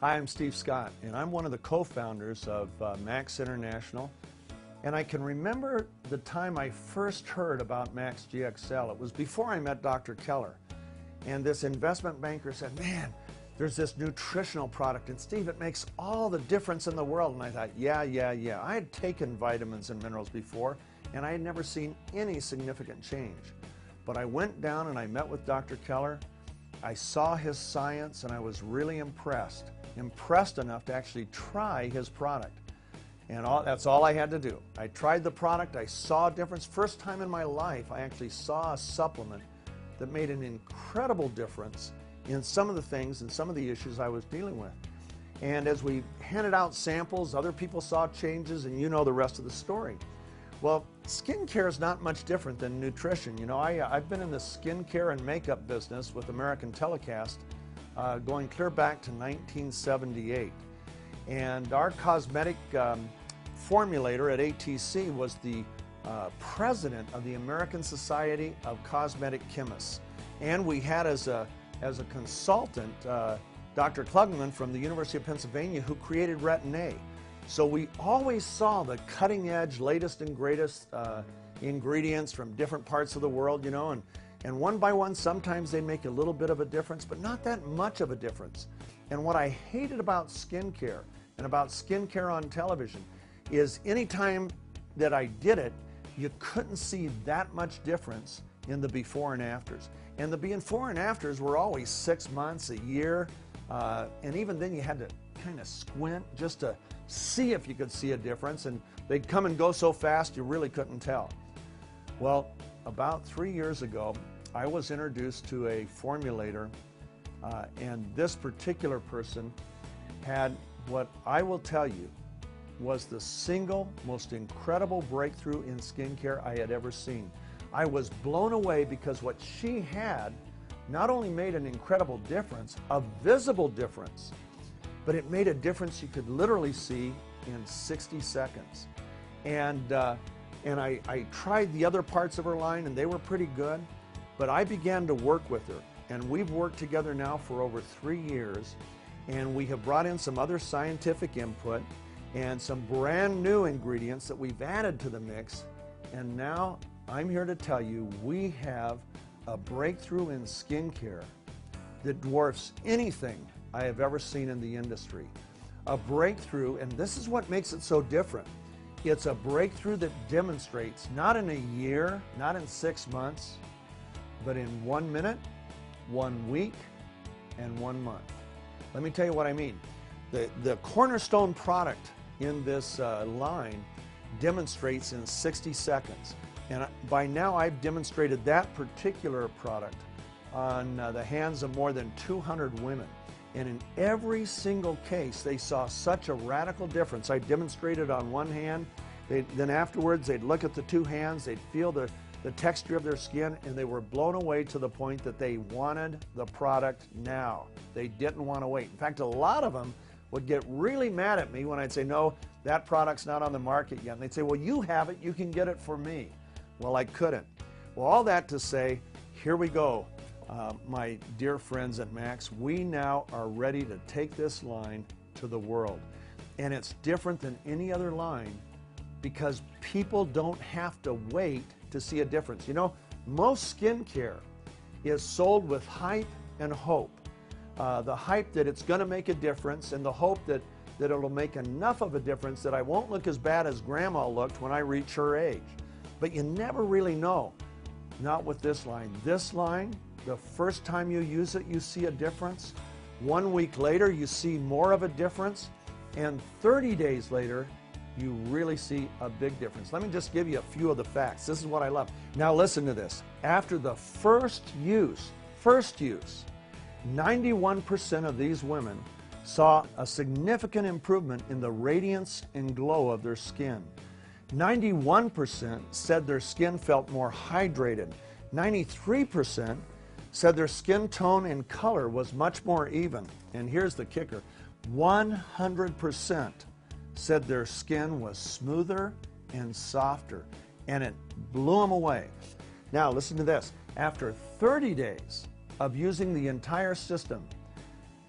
Hi, I'm Steve Scott, and I'm one of the co-founders of Max International. And I can remember the time I first heard about Max GXL. It was before I met Dr. Keller. And this investment banker said, man, there's this nutritional product, and Steve, it makes all the difference in the world. And I thought, yeah. I had taken vitamins and minerals before, and I had never seen any significant change. But I went down and I met with Dr. Keller. I saw his science, and I was really impressed enough to actually try his product. And that's all I had to do. I tried the product, I saw a difference. First time in my life I actually saw a supplement that made an incredible difference in some of the things and some of the issues I was dealing with. And as we handed out samples, other people saw changes, and you know the rest of the story. Well, skincare is not much different than nutrition. You know, I've been in the skincare and makeup business with American Telecast going clear back to 1978. And our cosmetic formulator at ATC was the president of the American Society of Cosmetic Chemists. And we had as a consultant Dr. Klugman from the University of Pennsylvania, who created Retin-A. So we always saw the cutting edge, latest and greatest ingredients from different parts of the world, you know, and one by one, sometimes they make a little bit of a difference, but not that much of a difference. And what I hated about skincare and about skincare on television is anytime that I did it, you couldn't see that much difference in the before and afters. And the before and afters were always 6 months, a year, and even then you had to kind of squint just to see if you could see a difference, and they'd come and go so fast you really couldn't tell. Well, about 3 years ago, I was introduced to a formulator, and this particular person had what I will tell you was the single most incredible breakthrough in skincare I had ever seen. I was blown away because what she had not only made an incredible difference, a visible difference, but it made a difference you could literally see in 60 seconds. And I tried the other parts of her line, and they were pretty good, but I began to work with her. And we've worked together now for over 3 years, and we have brought in some other scientific input and some brand new ingredients that we've added to the mix. And now I'm here to tell you we have a breakthrough in skincare that dwarfs anything I have ever seen in the industry. A breakthrough, and this is what makes it so different. It's a breakthrough that demonstrates not in a year, not in 6 months, but in 1 minute, 1 week, and 1 month. Let me tell you what I mean. The cornerstone product in this line demonstrates in 60 seconds. And by now I've demonstrated that particular product on the hands of more than 200 women. And in every single case, they saw such a radical difference. I demonstrated on one hand, then afterwards they'd look at the two hands, they'd feel the texture of their skin, and they were blown away to the point that they wanted the product now. They didn't want to wait. In fact, a lot of them would get really mad at me when I'd say, no, that product's not on the market yet. And they'd say, well, you have it, you can get it for me. Well, I couldn't. Well, all that to say, here we go. My dear friends at Max, we now are ready to take this line to the world. And it's different than any other line because people don't have to wait to see a difference. You know, most skincare is sold with hype and hope. The hype that it's going to make a difference, and the hope that it'll make enough of a difference that I won't look as bad as Grandma looked when I reach her age. But you never really know. Not with this line. This line, the first time you use it, you see a difference. 1 week later, you see more of a difference. And 30 days later, you really see a big difference. Let me just give you a few of the facts. This is what I love. Now listen to this. After the first use, 91% of these women saw a significant improvement in the radiance and glow of their skin. 91% said their skin felt more hydrated. 93% said their skin tone and color was much more even. And here's the kicker. 100% said their skin was smoother and softer. And it blew them away. Now listen to this. After 30 days of using the entire system,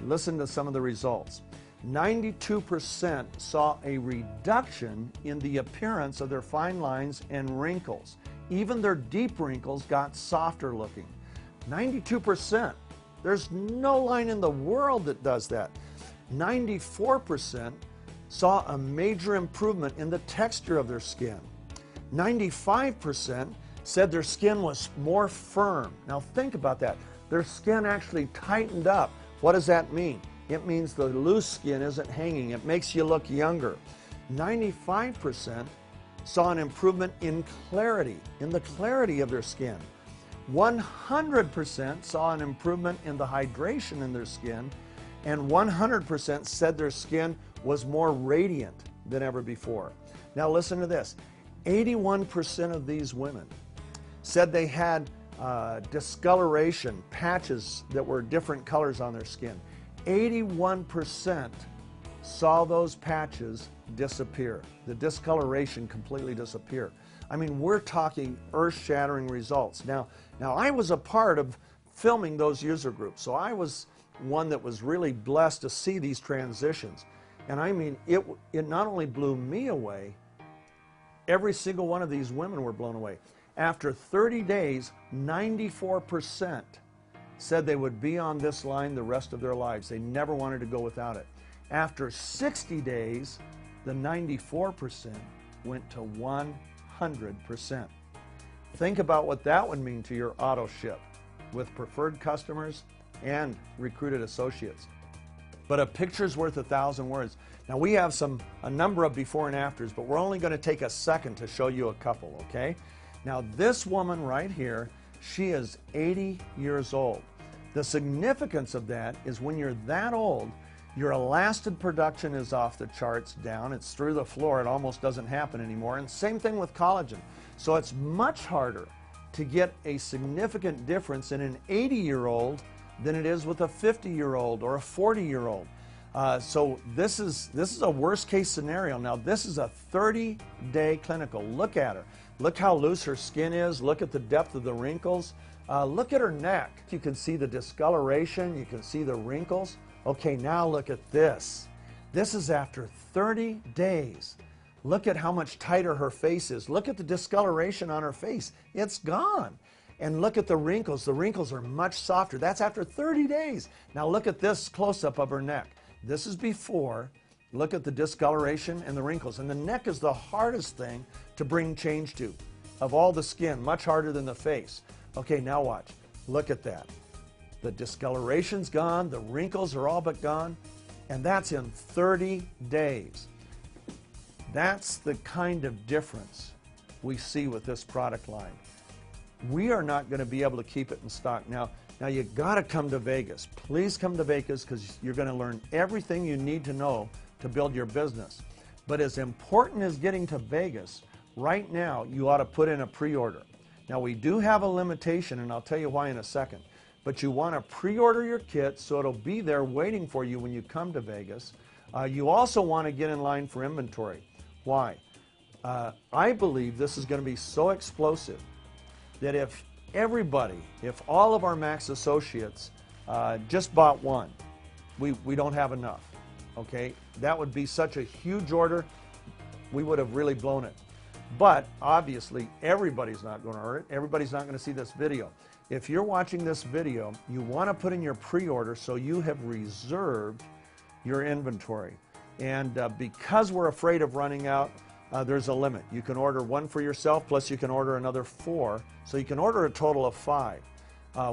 listen to some of the results. 92% saw a reduction in the appearance of their fine lines and wrinkles. Even their deep wrinkles got softer looking. 92%. There's no line in the world that does that. 94% saw a major improvement in the texture of their skin. 95% said their skin was more firm. Now think about that. Their skin actually tightened up. What does that mean? It means the loose skin isn't hanging. It makes you look younger. 95% saw an improvement in clarity, in the clarity of their skin. 100% saw an improvement in the hydration in their skin, and 100% said their skin was more radiant than ever before. Now listen to this. 81% of these women said they had discoloration, patches that were different colors on their skin. 81% saw those patches disappear. The discoloration completely disappear. I mean, we're talking earth-shattering results. Now I was a part of filming those user groups, so I was one that was really blessed to see these transitions. And I mean, it not only blew me away, every single one of these women were blown away. After 30 days, 94% said they would be on this line the rest of their lives. They never wanted to go without it. After 60 days, the 94% went to 100%. Think about what that would mean to your auto ship with preferred customers and recruited associates. But a picture's worth 1,000 words. Now we have a number of before and afters, but we're only going to take a second to show you a couple, okay? Now this woman right here, she is 80 years old. The significance of that is when you're that old, your elastin production is off the charts down. It's through the floor. It almost doesn't happen anymore. And same thing with collagen. So it's much harder to get a significant difference in an 80-year-old than it is with a 50-year-old or a 40-year-old. So this is a worst case scenario. Now this is a 30-day clinical. Look at her. Look how loose her skin is. Look at the depth of the wrinkles. Look at her neck. You can see the discoloration. You can see the wrinkles. Okay, now look at this. This is after 30 days. Look at how much tighter her face is. Look at the discoloration on her face. It's gone. And look at the wrinkles. The wrinkles are much softer. That's after 30 days. Now look at this close-up of her neck. This is before. Look at the discoloration and the wrinkles. And the neck is the hardest thing to bring change to. Of all the skin, much harder than the face. Okay, now watch. Look at that. The discoloration's gone. The wrinkles are all but gone. And that's in 30 days. That's the kind of difference we see with this product line. We are not going to be able to keep it in stock. Now you got to come to Vegas. Please come to Vegas because you're going to learn everything you need to know to build your business. But as important as getting to Vegas, right now you ought to put in a pre-order. Now we do have a limitation, and I'll tell you why in a second. But you want to pre-order your kit so it'll be there waiting for you when you come to Vegas. You also want to get in line for inventory. Why? I believe this is going to be so explosive that if all of our Max associates just bought one, we don't have enough, okay? That would be such a huge order, we would have really blown it. But obviously, everybody's not going to earn it. Everybody's not going to see this video. If you're watching this video, you want to put in your pre-order so you have reserved your inventory. And because we're afraid of running out, there's a limit. You can order one for yourself, plus you can order another 4. So you can order a total of 5.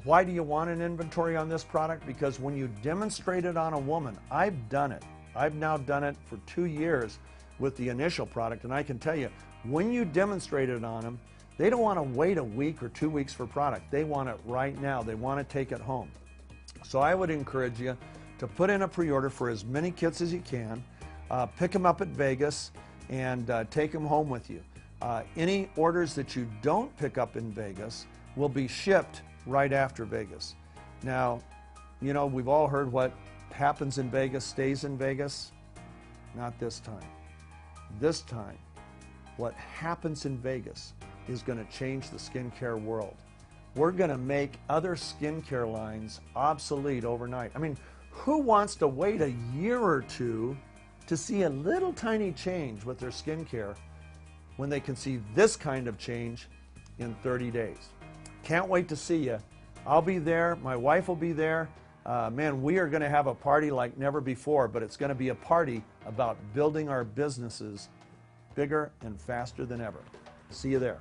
Why do you want an inventory on this product? Because when you demonstrate it on a woman, I've done it. I've now done it for 2 years with the initial product, and I can tell you, when you demonstrate it on them, they don't want to wait a week or 2 weeks for product. They want it right now. They want to take it home. So I would encourage you to put in a pre-order for as many kits as you can, pick them up at Vegas, and take them home with you. Any orders that you don't pick up in Vegas will be shipped right after Vegas. Now, you know, we've all heard what happens in Vegas stays in Vegas. Not this time. This time, what happens in Vegas is going to change the skincare world. We're going to make other skincare lines obsolete overnight. I mean, Who wants to wait a year or two to see a little tiny change with their skincare when they can see this kind of change in 30 days? Can't wait to see you. I'll be there. My wife will be there. Man, we are going to have a party like never before, but it's going to be a party about building our businesses bigger and faster than ever. See you there.